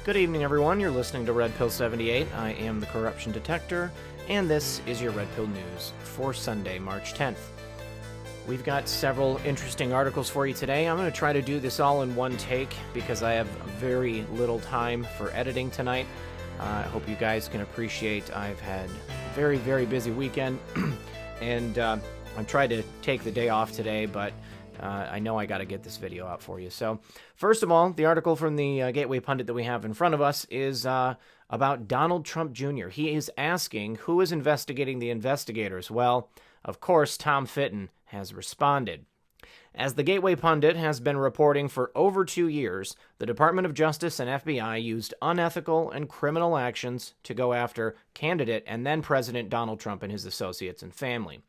Good evening, everyone. You're listening to Red Pill 78. I am the corruption detector, and this is your Red Pill News for Sunday, March 10th. We've got several interesting articles for you today. I'm going to try to do this all in one take because I have very little time for editing tonight. I hope you guys can appreciate I've had a very, very busy weekend, and I'm trying to take the day off today, but I know I got to get this video out for you. So, first of all, the article from the Gateway Pundit that we have in front of us is about Donald Trump Jr. He is asking who is investigating the investigators. Well, of course, Tom Fitton has responded. As the Gateway Pundit has been reporting for over 2 years, the Department of Justice and FBI used unethical and criminal actions to go after candidate and then President Donald Trump and his associates and family.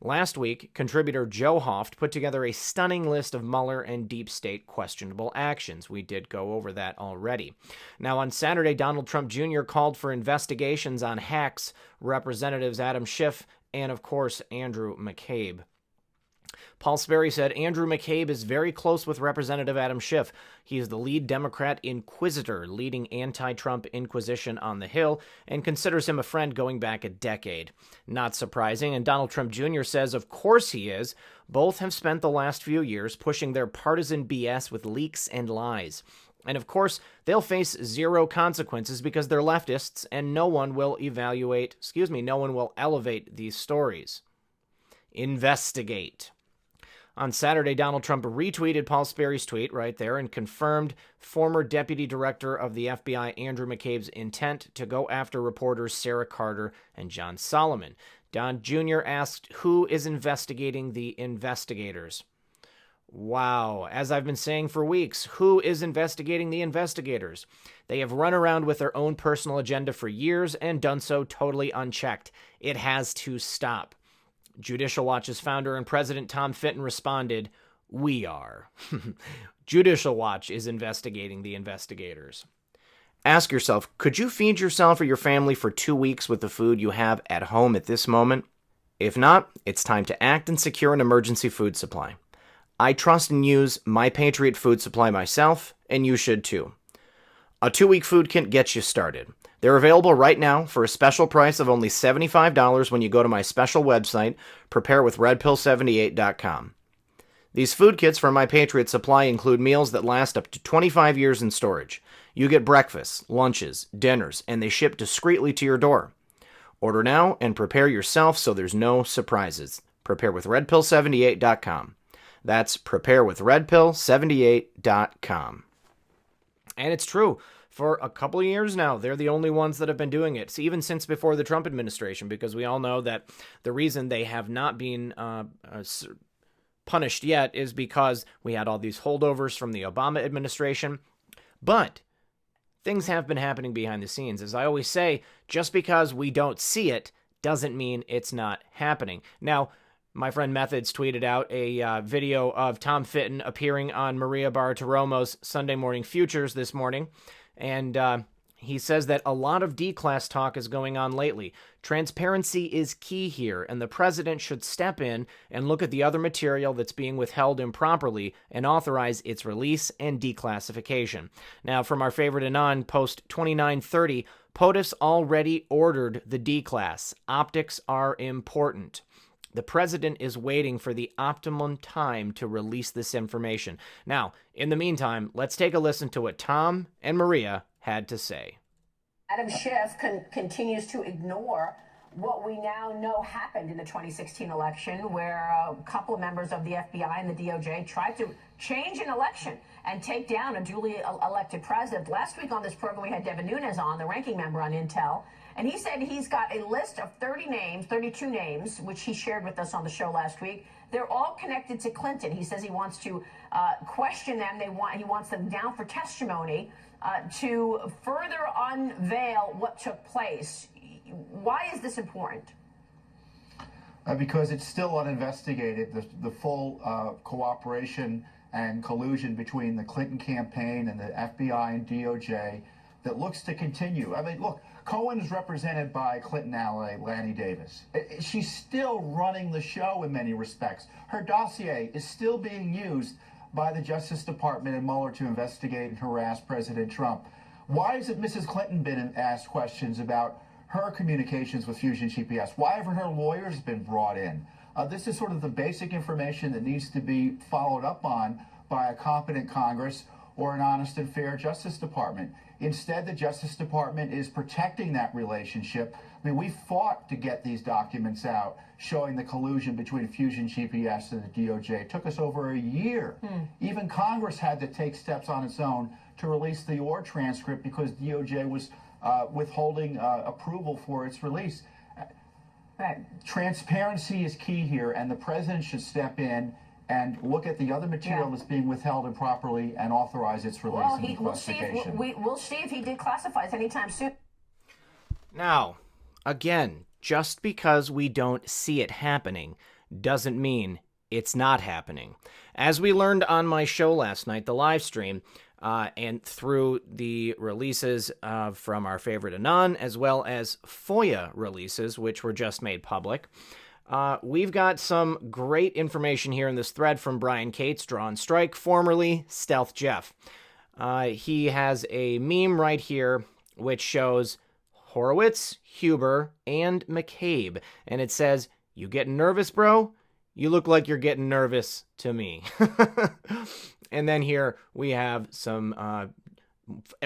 Last week, contributor Joe Hoft put together a stunning list of Mueller and deep state questionable actions. We did go over that already. Now, on Saturday, Donald Trump Jr. called for investigations on hacks, Representatives Adam Schiff and, of course, Andrew McCabe. Paul Sperry said Andrew McCabe is very close with Representative Adam Schiff. He is the lead Democrat inquisitor leading anti-Trump inquisition on the Hill and considers him a friend going back a decade. Not surprising, and Donald Trump Jr. says of course he is. Both have spent the last few years pushing their partisan BS with leaks and lies. And of course, they'll face zero consequences because they're leftists and no one will elevate these stories. Investigate. On Saturday, Donald Trump retweeted Paul Sperry's tweet right there and confirmed former Deputy Director of the FBI Andrew McCabe's intent to go after reporters Sarah Carter and John Solomon. Don Jr. asked, who is investigating the investigators? Wow, as I've been saying for weeks, who is investigating the investigators? They have run around with their own personal agenda for years and done so totally unchecked. It has to stop. Judicial Watch's founder and president Tom Fitton responded, we are. Judicial Watch is investigating the investigators. Ask yourself, could you feed yourself or your family for 2 weeks with the food you have at home at this moment? If not, it's time to act and secure an emergency food supply. I trust and use My Patriot food supply myself, and you should too. A 2-week food kit gets you started. They're available right now for a special price of only $75 when you go to my special website, preparewithredpill78.com. These food kits from My Patriot Supply include meals that last up to 25 years in storage. You get breakfasts, lunches, dinners, and they ship discreetly to your door. Order now and prepare yourself so there's no surprises. Preparewithredpill78.com. That's preparewithredpill78.com. And it's true. For a couple of years now, they're the only ones that have been doing it, even since before the Trump administration, because we all know that the reason they have not been punished yet is because we had all these holdovers from the Obama administration. But things have been happening behind the scenes. As I always say, just because we don't see it doesn't mean it's not happening. Now, my friend Methods tweeted out a video of Tom Fitton appearing on Maria Bartiromo's Sunday Morning Futures this morning. And he says that a lot of D-class talk is going on lately. Transparency is key here, and the president should step in and look at the other material that's being withheld improperly and authorize its release and declassification. Now, from our favorite Anon, post 2930, POTUS already ordered the D-class. Optics are important. The president is waiting for the optimum time to release this information. Now, in the meantime, let's take a listen to what Tom and Maria had to say. Adam Schiff continues to ignore what we now know happened in the 2016 election, where a couple of members of the FBI and the DOJ tried to change an election and take down a duly elected president. Last week on this program, we had Devin Nunes on, the ranking member on Intel. And he said he's got a list of 32 names, which he shared with us on the show last week. They're all connected to Clinton. He says he wants to question them. He wants them down for testimony to further unveil what took place. Why is this important? Because it's still uninvestigated, the full cooperation and collusion between the Clinton campaign and the FBI and DOJ that looks to continue. I mean, look, Cohen is represented by Clinton ally Lanny Davis. She's still running the show in many respects. Her dossier is still being used by the Justice Department and Mueller to investigate and harass President Trump. Why hasn't Mrs. Clinton been asked questions about her communications with Fusion GPS? Why haven't her lawyers been brought in? This is sort of the basic information that needs to be followed up on by a competent Congress or an honest and fair Justice Department. Instead, the Justice Department is protecting that relationship. I mean, we fought to get these documents out showing the collusion between Fusion GPS and the DOJ. It took us over a year. Even Congress had to take steps on its own to release the OR transcript because DOJ was withholding approval for its release. Right. Transparency is key here, and the president should step in and look at the other material that's being withheld improperly and authorize its release and declassification. We'll see if he declassifies anytime soon. Now, again, just because we don't see it happening doesn't mean it's not happening. As we learned on my show last night, the live stream, and through the releases from our favorite Anons, as well as FOIA releases, which were just made public, we've got some great information here in this thread from Brian Cates, Draw and Strike, formerly Stealth Jeff. He has a meme right here which shows Horowitz, Huber, and McCabe, and it says, "You getting nervous, bro? You look like you're getting nervous to me." And then here we have some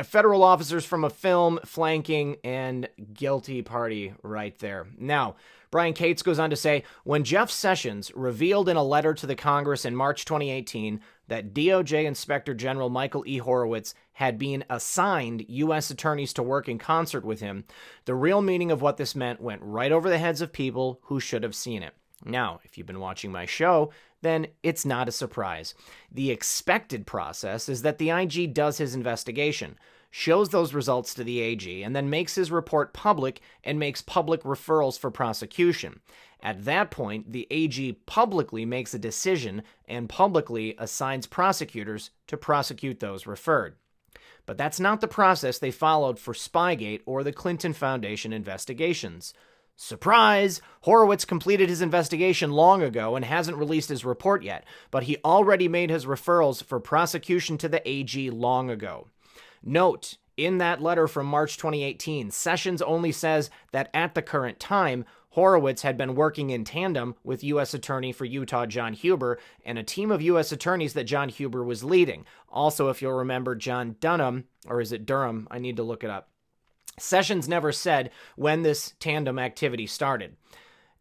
federal officers from a film flanking and guilty party right there. Now, Brian Cates goes on to say, when Jeff Sessions revealed in a letter to the Congress in March 2018 that DOJ Inspector General Michael E. Horowitz had been assigned U.S. attorneys to work in concert with him, the real meaning of what this meant went right over the heads of people who should have seen it. Now, if you've been watching my show, then it's not a surprise. The expected process is that the IG does his investigation, shows those results to the AG, and then makes his report public and makes public referrals for prosecution. At that point, the AG publicly makes a decision and publicly assigns prosecutors to prosecute those referred. But that's not the process they followed for Spygate or the Clinton Foundation investigations. Surprise! Horowitz completed his investigation long ago and hasn't released his report yet, but he already made his referrals for prosecution to the AG long ago. Note, in that letter from March 2018, Sessions only says that at the current time, Horowitz had been working in tandem with U.S. Attorney for Utah John Huber and a team of U.S. attorneys that John Huber was leading. Also, if you'll remember, John Dunham, or is it Durham? I need to look it up. Sessions never said when this tandem activity started.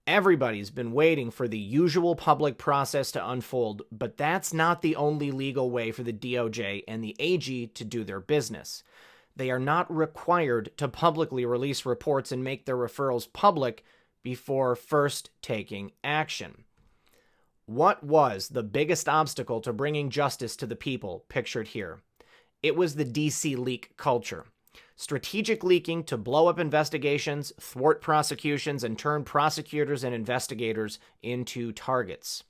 Everybody's been waiting for the usual public process to unfold, but that's not the only legal way for the DOJ and the AG to do their business. They are not required to publicly release reports and make their referrals public before first taking action. What was the biggest obstacle to bringing justice to the people pictured here? It was the DC leak culture. Strategic leaking to blow up investigations, thwart prosecutions, and turn prosecutors and investigators into targets.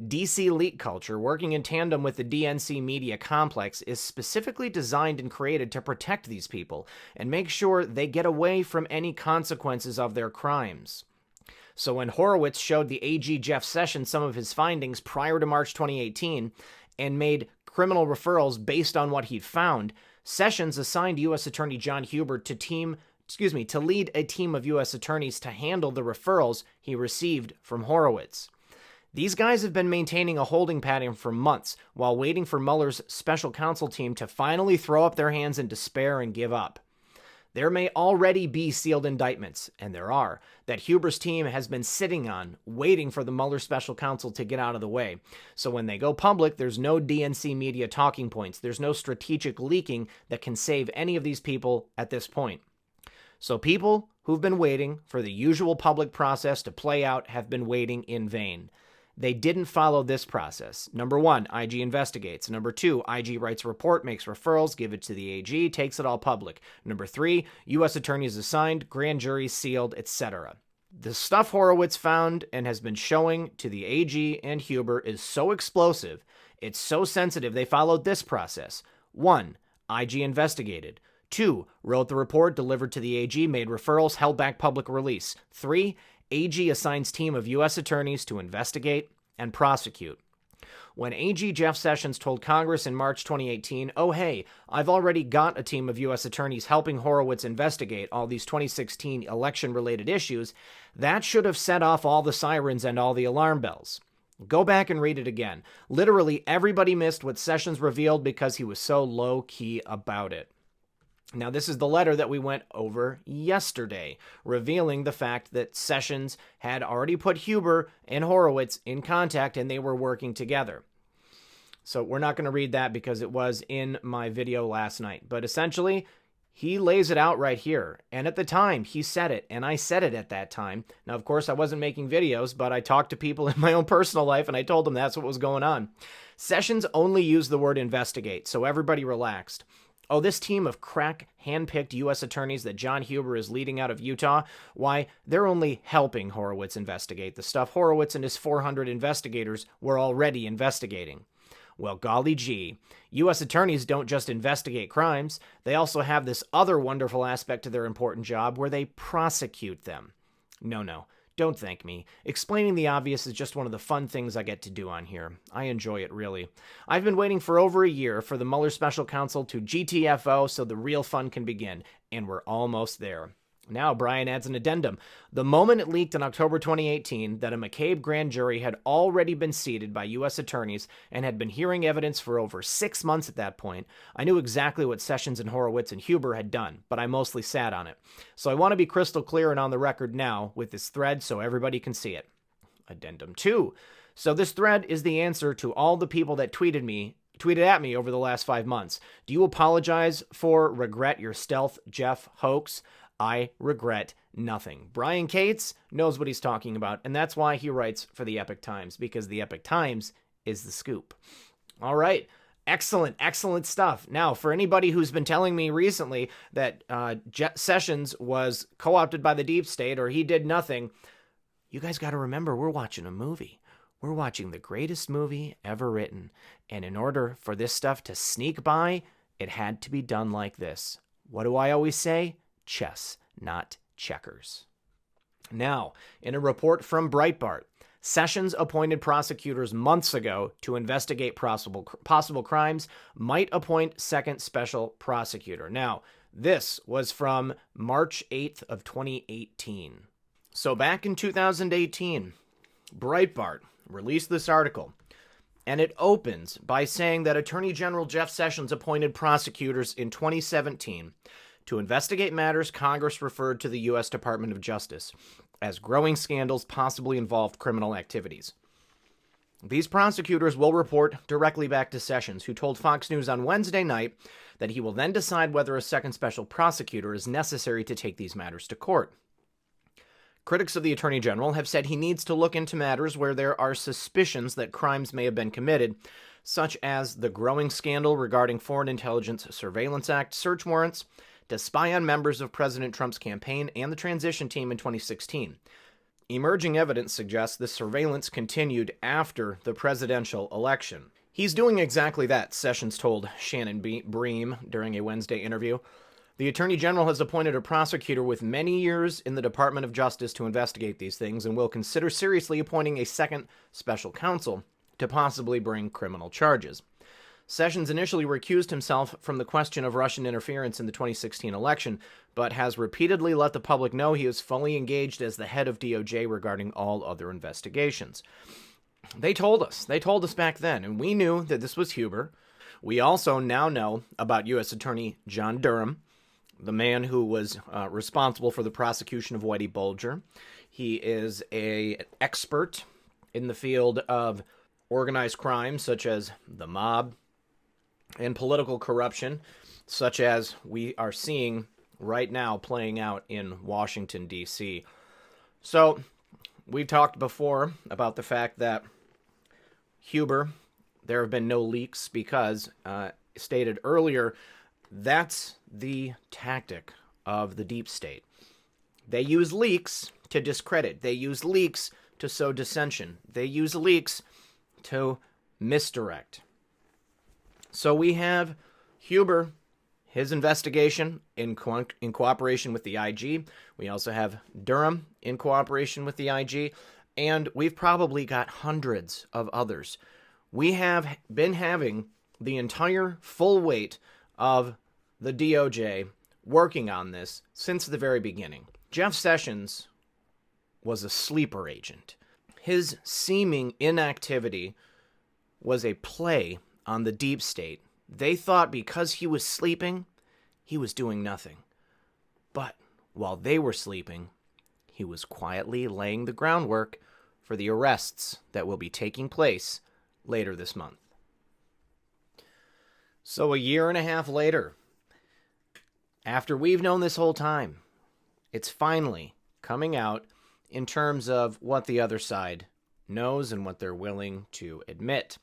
DC leak culture, working in tandem with the DNC media complex, is specifically designed and created to protect these people and make sure they get away from any consequences of their crimes. So when Horowitz showed the AG Jeff Sessions some of his findings prior to March 2018 and made criminal referrals based on what he'd found, Sessions assigned U.S. Attorney John Huber to lead a team of U.S. attorneys to handle the referrals he received from Horowitz. These guys have been maintaining a holding pattern for months while waiting for Mueller's special counsel team to finally throw up their hands in despair and give up. There may already be sealed indictments, and there are, that Huber's team has been sitting on, waiting for the Mueller special counsel to get out of the way. So when they go public, there's no DNC media talking points. There's no strategic leaking that can save any of these people at this point. So people who've been waiting for the usual public process to play out have been waiting in vain. They didn't follow this process. Number 1, IG investigates. Number 2, IG writes a report, makes referrals, give it to the AG, takes it all public. Number 3, U.S. attorneys assigned, grand juries sealed, etc. The stuff Horowitz found and has been showing to the AG and Huber is so explosive, it's so sensitive they followed this process. 1, IG investigated. 2, wrote the report, delivered to the AG, made referrals, held back public release. 3, AG assigns team of U.S. attorneys to investigate and prosecute. when AG Jeff Sessions told Congress in March 2018, oh hey, I've already got a team of U.S. attorneys helping Horowitz investigate all these 2016 election-related issues, that should have set off all the sirens and all the alarm bells. Go back and read it again. Literally everybody missed what Sessions revealed because he was so low-key about it. Now, this is the letter that we went over yesterday, revealing the fact that Sessions had already put Huber and Horowitz in contact and they were working together. So we're not going to read that because it was in my video last night. But essentially, he lays it out right here. And at the time, he said it, and I said it at that time. Now, of course, I wasn't making videos, but I talked to people in my own personal life, and I told them that's what was going on. Sessions only used the word investigate, so everybody relaxed. Oh, this team of crack, hand-picked U.S. attorneys that John Huber is leading out of Utah, why, they're only helping Horowitz investigate the stuff Horowitz and his 400 investigators were already investigating. Well, golly gee, U.S. attorneys don't just investigate crimes, they also have this other wonderful aspect to their important job where they prosecute them. No, don't thank me. Explaining the obvious is just one of the fun things I get to do on here. I enjoy it, really. I've been waiting for over a year for the Mueller special counsel to GTFO so the real fun can begin, and we're almost there. Now, Brian adds an addendum. The moment it leaked in October 2018 that a McCabe grand jury had already been seated by U.S. attorneys and had been hearing evidence for over 6 months at that point, I knew exactly what Sessions and Horowitz and Huber had done, but I mostly sat on it. So I want to be crystal clear and on the record now with this thread so everybody can see it. Addendum 2. So this thread is the answer to all the people that tweeted at me over the last 5 months. Do you apologize for regret your stealth Jeff hoax? I regret nothing. Brian Cates knows what he's talking about, and that's why he writes for the Epoch Times, because the Epoch Times is the scoop. All right. Excellent stuff. Now, for anybody who's been telling me recently that Sessions was co-opted by the deep state or he did nothing, you guys got to remember we're watching a movie. We're watching the greatest movie ever written, and in order for this stuff to sneak by, it had to be done like this. What do I always say? Chess, not checkers. Now, in a report from Breitbart, Sessions appointed prosecutors months ago to investigate possible crimes, might appoint second special prosecutor. Now, this was from March 8th of 2018. So back in 2018, Breitbart released this article, and it opens by saying that Attorney General Jeff Sessions appointed prosecutors in 2017 to investigate matters Congress referred to the U.S. Department of Justice as growing scandals possibly involved criminal activities. These prosecutors will report directly back to Sessions, who told Fox News on Wednesday night that he will then decide whether a second special prosecutor is necessary to take these matters to court. Critics of the Attorney General have said he needs to look into matters where there are suspicions that crimes may have been committed, such as the growing scandal regarding Foreign Intelligence Surveillance Act search warrants, to spy on members of President Trump's campaign and the transition team in 2016. Emerging evidence suggests this surveillance continued after the presidential election. He's doing exactly that, Sessions told Shannon Bream during a Wednesday interview. The Attorney General has appointed a prosecutor with many years in the Department of Justice to investigate these things and will consider seriously appointing a second special counsel to possibly bring criminal charges. Sessions initially recused himself from the question of Russian interference in the 2016 election, but has repeatedly let the public know he is fully engaged as the head of DOJ regarding all other investigations. They told us back then, and we knew that this was Huber. We also now know about U.S. Attorney John Durham, the man who was responsible for the prosecution of Whitey Bulger. He is an expert in the field of organized crime, such as the mob, and political corruption, such as we are seeing right now playing out in Washington, D.C. So, we've talked before about the fact that Huber, there have been no leaks because, stated earlier, that's the tactic of the deep state. They use leaks to discredit. They use leaks to sow dissension. They use leaks to misdirect. So we have Huber, his investigation in cooperation with the IG. We also have Durham in cooperation with the IG. And we've probably got hundreds of others. We have been having the entire full weight of the DOJ working on this since the very beginning. Jeff Sessions was a sleeper agent. His seeming inactivity was a play on the deep state. They thought because he was sleeping, he was doing nothing. But while they were sleeping, he was quietly laying the groundwork for the arrests that will be taking place later this month. So a year and a half later, after we've known this whole time, it's finally coming out in terms of what the other side knows and what they're willing to admit.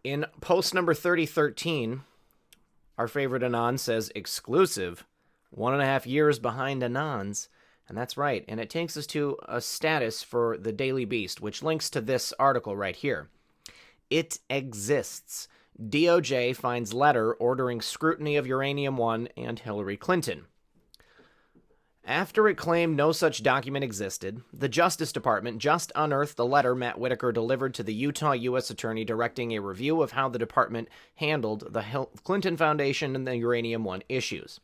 In post number 3013, our favorite Anons says, exclusive, 1.5 years behind Anons. And that's right. And it takes us to a status for the Daily Beast, which links to this article right here. It exists. DOJ finds letter ordering scrutiny of Uranium One and Hillary Clinton. After it claimed no such document existed, the Justice Department just unearthed the letter Matt Whitaker delivered to the Utah U.S. Attorney directing a review of how the department handled the Clinton Foundation and the Uranium One issues.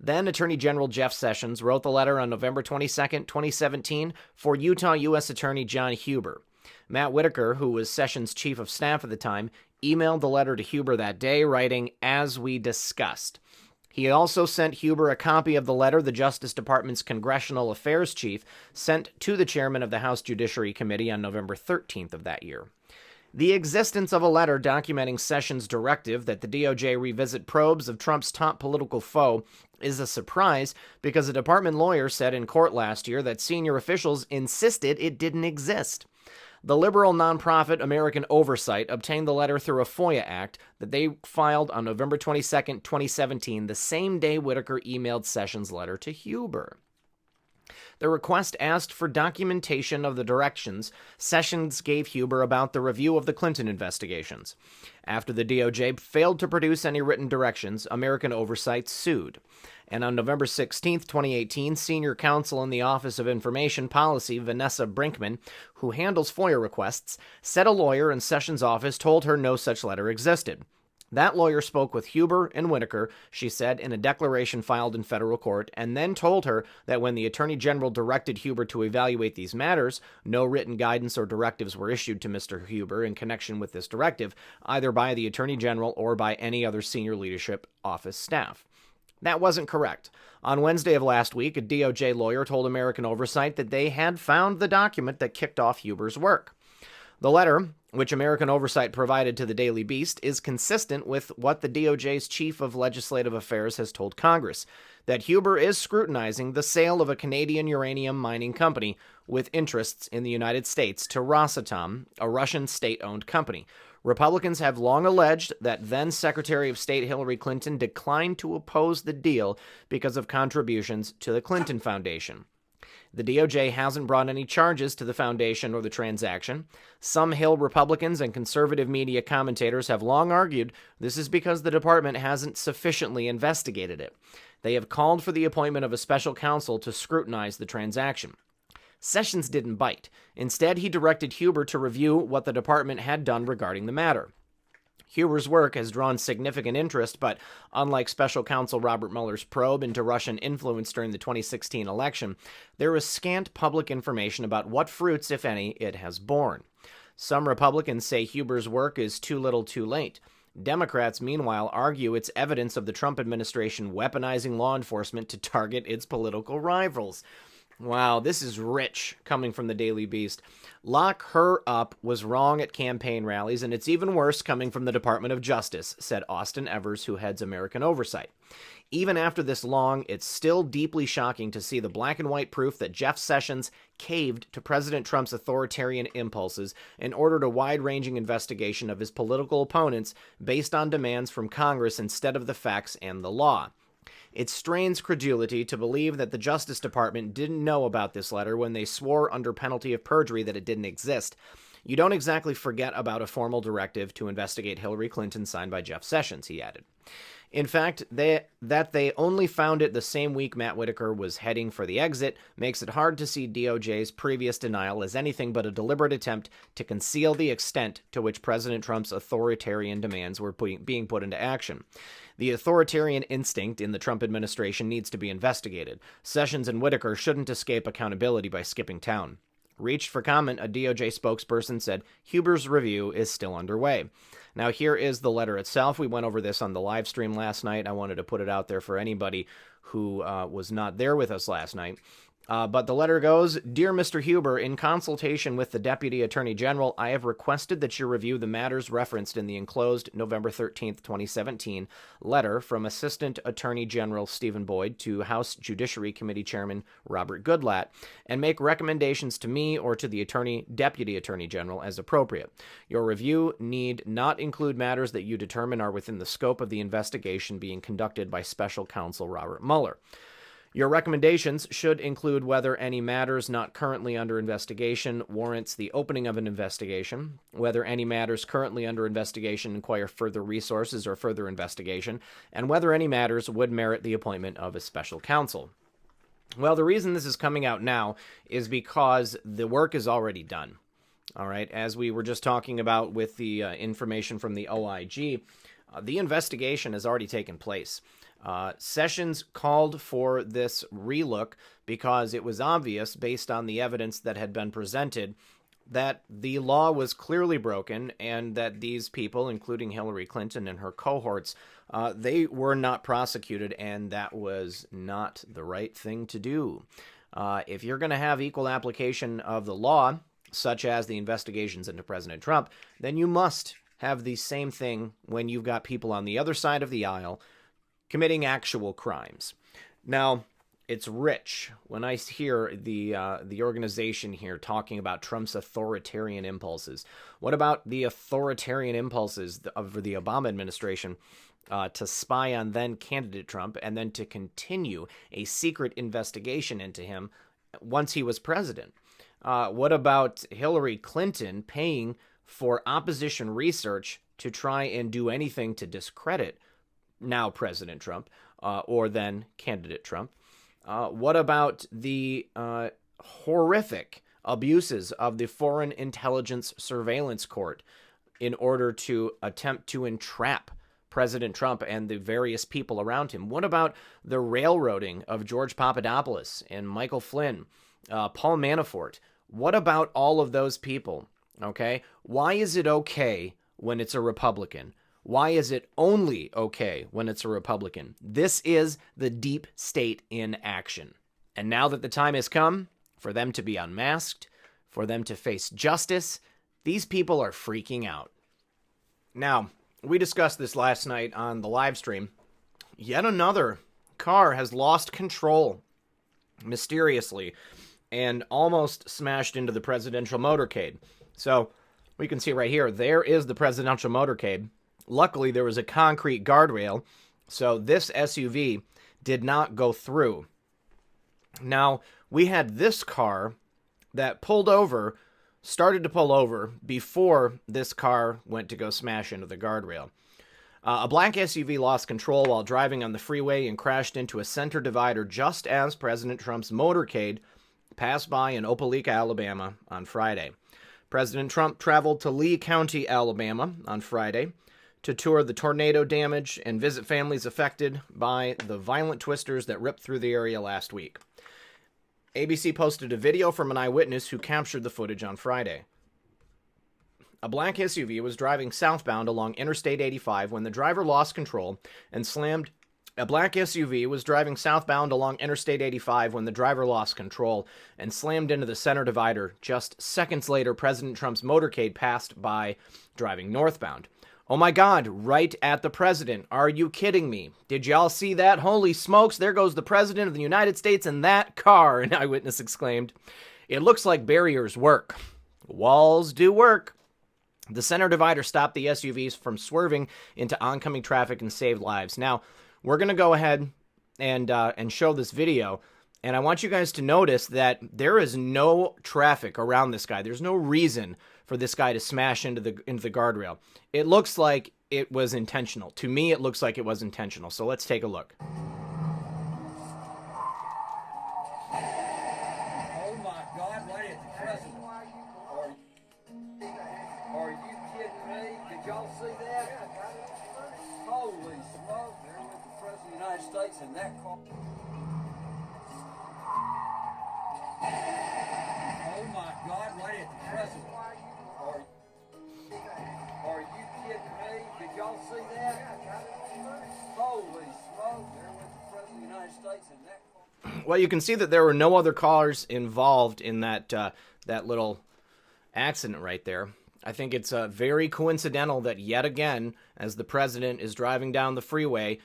Then Attorney General Jeff Sessions wrote the letter on November 22, 2017, for Utah U.S. Attorney John Huber. Matt Whitaker, who was Sessions' chief of staff at the time, emailed the letter to Huber that day, writing, "As we discussed." He also sent Huber a copy of the letter the Justice Department's Congressional Affairs Chief sent to the chairman of the House Judiciary Committee on November 13th of that year. The existence of a letter documenting Sessions' directive that the DOJ revisit probes of Trump's top political foe is a surprise because a department lawyer said in court last year that senior officials insisted it didn't exist. The liberal nonprofit American Oversight obtained the letter through a FOIA act that they filed on November 22, 2017, the same day Whitaker emailed Sessions' letter to Huber. The request asked for documentation of the directions Sessions gave Huber about the review of the Clinton investigations. After the DOJ failed to produce any written directions, American Oversight sued. And on November 16, 2018, senior counsel in the Office of Information Policy, Vanessa Brinkman, who handles FOIA requests, said a lawyer in Sessions' office told her no such letter existed. That lawyer spoke with Huber and Whitaker, she said, in a declaration filed in federal court, and then told her that when the Attorney General directed Huber to evaluate these matters, no written guidance or directives were issued to Mr. Huber in connection with this directive, either by the Attorney General or by any other senior leadership office staff. That wasn't correct. On Wednesday of last week, a DOJ lawyer told American Oversight that they had found the document that kicked off Huber's work. The letter, which American Oversight provided to the Daily Beast, is consistent with what the DOJ's Chief of Legislative Affairs has told Congress, that Huber is scrutinizing the sale of a Canadian uranium mining company with interests in the United States to Rosatom, a Russian state-owned company. Republicans have long alleged that then-Secretary of State Hillary Clinton declined to oppose the deal because of contributions to the Clinton Foundation. The DOJ hasn't brought any charges to the foundation or the transaction. Some Hill Republicans and conservative media commentators have long argued this is because the department hasn't sufficiently investigated it. They have called for the appointment of a special counsel to scrutinize the transaction. Sessions didn't bite. Instead, he directed Huber to review what the department had done regarding the matter. Huber's work has drawn significant interest, but unlike special counsel Robert Mueller's probe into Russian influence during the 2016 election, there is scant public information about what fruits, if any, it has borne. Some Republicans say Huber's work is too little too late. Democrats, meanwhile, argue it's evidence of the Trump administration weaponizing law enforcement to target its political rivals. Wow, this is rich coming from the Daily Beast. Lock her up was wrong at campaign rallies, and it's even worse coming from the Department of Justice, said Austin Evers, who heads American Oversight. Even after this long, it's still deeply shocking to see the black and white proof that Jeff Sessions caved to President Trump's authoritarian impulses and ordered a wide-ranging investigation of his political opponents based on demands from Congress instead of the facts and the law. It strains credulity to believe that the Justice Department didn't know about this letter when they swore under penalty of perjury that it didn't exist. You don't exactly forget about a formal directive to investigate Hillary Clinton signed by Jeff Sessions, he added. In fact, that they only found it the same week Matt Whitaker was heading for the exit makes it hard to see DOJ's previous denial as anything but a deliberate attempt to conceal the extent to which President Trump's authoritarian demands were being put into action. The authoritarian instinct in the Trump administration needs to be investigated. Sessions and Whitaker shouldn't escape accountability by skipping town. Reached for comment, a DOJ spokesperson said Huber's review is still underway. Now, here is the letter itself. We went over this on the live stream last night. I wanted to put it out there for anybody who was not there with us last night. But the letter goes, Dear Mr. Huber, in consultation with the Deputy Attorney General, I have requested that you review the matters referenced in the enclosed November 13th, 2017 letter from Assistant Attorney General Stephen Boyd to House Judiciary Committee Chairman Robert Goodlatte and make recommendations to me or to the Deputy Attorney General as appropriate. Your review need not include matters that you determine are within the scope of the investigation being conducted by Special Counsel Robert Mueller. Your recommendations should include whether any matters not currently under investigation warrants the opening of an investigation, whether any matters currently under investigation require further resources or further investigation, and whether any matters would merit the appointment of a special counsel. Well, the reason this is coming out now is because the work is already done. All right, as we were just talking about with the information from the OIG, the investigation has already taken place. Sessions called for this relook because it was obvious, based on the evidence that had been presented, that the law was clearly broken and that these people, including Hillary Clinton and her cohorts, they were not prosecuted, and that was not the right thing to do. If you're going to have equal application of the law, such as the investigations into President Trump, then you must have the same thing when you've got people on the other side of the aisle committing actual crimes. Now, it's rich when I hear the organization here talking about Trump's authoritarian impulses. What about the authoritarian impulses of the Obama administration to spy on then candidate Trump and then to continue a secret investigation into him once he was president? What about Hillary Clinton paying for opposition research to try and do anything to discredit now President Trump, or then candidate Trump? What about the horrific abuses of the Foreign Intelligence Surveillance Court in order to attempt to entrap President Trump and the various people around him? What about the railroading of George Papadopoulos and Michael Flynn, Paul Manafort? What about all of those people? Okay, why is it okay when it's a Republican? Why is it only okay when it's a Republican? This is the deep state in action. And now that the time has come for them to be unmasked, for them to face justice, these people are freaking out. Now, we discussed this last night on the live stream. Yet another car has lost control mysteriously and almost smashed into the presidential motorcade. So we can see right here, there is the presidential motorcade. Luckily, there was a concrete guardrail, so this SUV did not go through. Now, we had this car that started to pull over before this car went to go smash into the guardrail. A black SUV lost control while driving on the freeway and crashed into a center divider just as President Trump's motorcade passed by in Opelika, Alabama on Friday. President Trump traveled to Lee County, Alabama on Friday to tour the tornado damage and visit families affected by the violent twisters that ripped through the area last week. ABC posted a video from an eyewitness who captured the footage on Friday. A black SUV was driving southbound along Interstate 85 when the driver lost control and slammed into the center divider. Just seconds later, President Trump's motorcade passed by driving northbound. Oh my God, right at the president. Are you kidding me? Did y'all see that? Holy smokes, there goes the president of the United States in that car, an eyewitness exclaimed. It looks like barriers work. Walls do work. The center divider stopped the SUVs from swerving into oncoming traffic and saved lives. Now, we're going to go ahead and show this video. And I want you guys to notice that there is no traffic around this guy. There's no reason for this guy to smash into the guardrail. It looks like it was intentional. To me, it looks like it was intentional. So let's take a look. Oh my God, right at the president. Are you kidding me? Did y'all see that? Holy smoke, there went the president of the United States in that car. Oh my God, right at the president. Are you kidding me? Did y'all see that? Holy smoke, there went the president of the United States in that car. Well, you can see that there were no other cars involved in that little accident right there. I think it's very coincidental that yet again, as the president is driving down the freeway,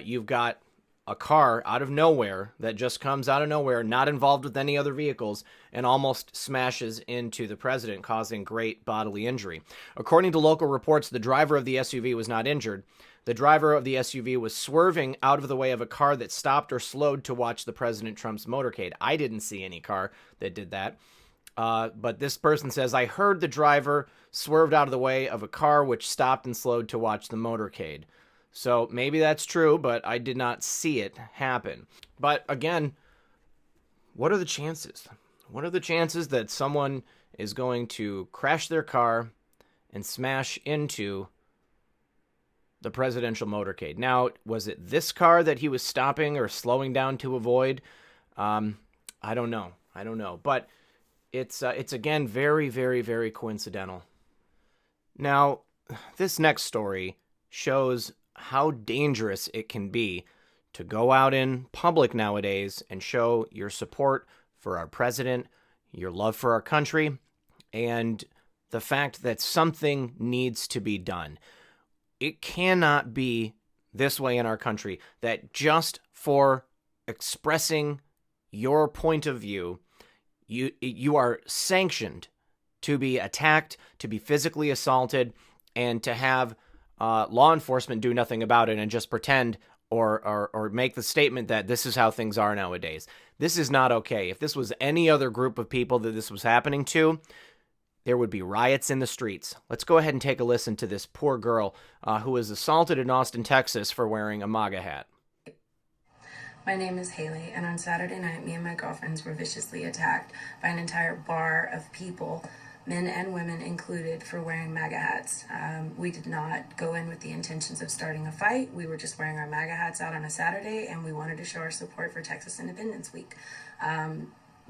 you've got a car out of nowhere that just comes out of nowhere, not involved with any other vehicles, and almost smashes into the president, causing great bodily injury. According to local reports, the driver of the SUV was not injured. The driver of the SUV was swerving out of the way of a car that stopped or slowed to watch the President Trump's motorcade. I didn't see any car that did that. But this person says, I heard the driver swerved out of the way of a car which stopped and slowed to watch the motorcade. So maybe that's true, but I did not see it happen. But again, what are the chances? What are the chances that someone is going to crash their car and smash into the presidential motorcade? Now, was it this car that he was stopping or slowing down to avoid? I don't know. But it's again very, very, very coincidental. Now, this next story shows how dangerous it can be to go out in public nowadays and show your support for our president, your love for our country, and the fact that something needs to be done. It cannot be this way in our country, that just for expressing your point of view, you are sanctioned to be attacked, to be physically assaulted, and to have law enforcement do nothing about it and just pretend or make the statement that this is how things are nowadays. This is not okay. If this was any other group of people that this was happening to, there would be riots in the streets. Let's go ahead and take a listen to this poor girl who was assaulted in Austin, Texas for wearing a MAGA hat. My name is Haley, and on Saturday night, me and my girlfriends were viciously attacked by an entire bar of people, men and women included, for wearing MAGA hats. We did not go in with the intentions of starting a fight. We were just wearing our MAGA hats out on a Saturday, and we wanted to show our support for Texas Independence Week.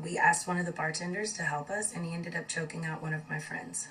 We asked one of the bartenders to help us, and he ended up choking out one of my friends.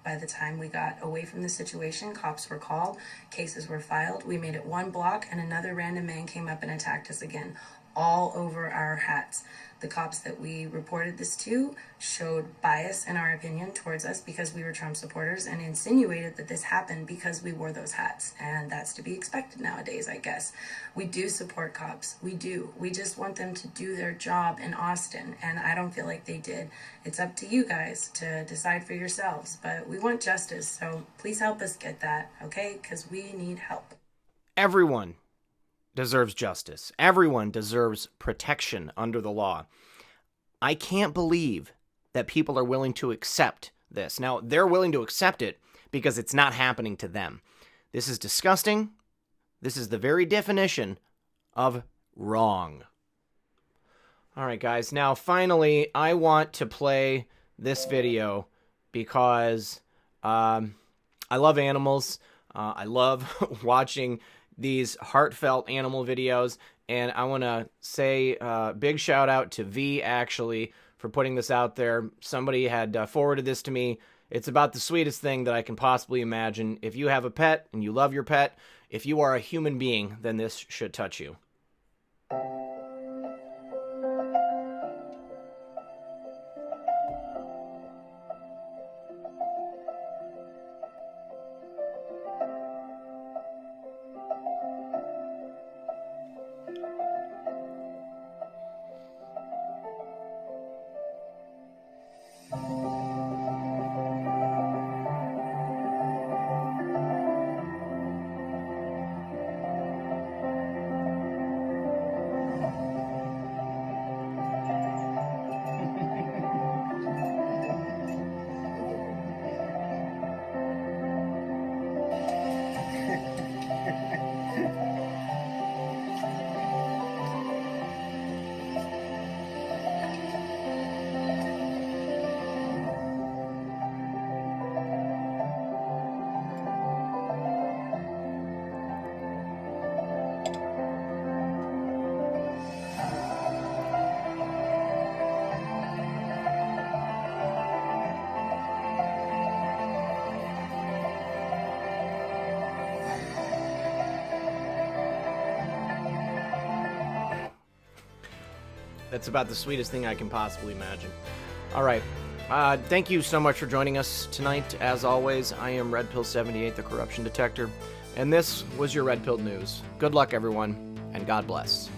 By the time we got away from the situation, cops were called, cases were filed. We made it one block, and another random man came up and attacked us again, all over our hats. The cops that we reported this to showed bias, in our opinion, towards us because we were Trump supporters, and insinuated that this happened because we wore those hats. And that's to be expected nowadays, I guess. We do support cops. We do. We just want them to do their job in Austin, and I don't feel like they did. It's up to you guys to decide for yourselves, but we want justice, so please help us get that, okay? Because we need help. Everyone deserves justice. Everyone deserves protection under the law. I can't believe that people are willing to accept this. Now, they're willing to accept it because it's not happening to them. This is disgusting. This is the very definition of wrong. All right, guys. Now, finally, I want to play this video because I love animals. I love watching these heartfelt animal videos, and I want to say big shout out to V, actually, for putting this out there. Somebody had forwarded this to me. It's about the sweetest thing that I can possibly imagine. If you have a pet and you love your pet, if you are a human being, then this should touch you. That's about the sweetest thing I can possibly imagine. All right. Thank you so much for joining us tonight. As always, I am Red Pill 78, the corruption detector, and this was your Red Pill News. Good luck, everyone, and God bless.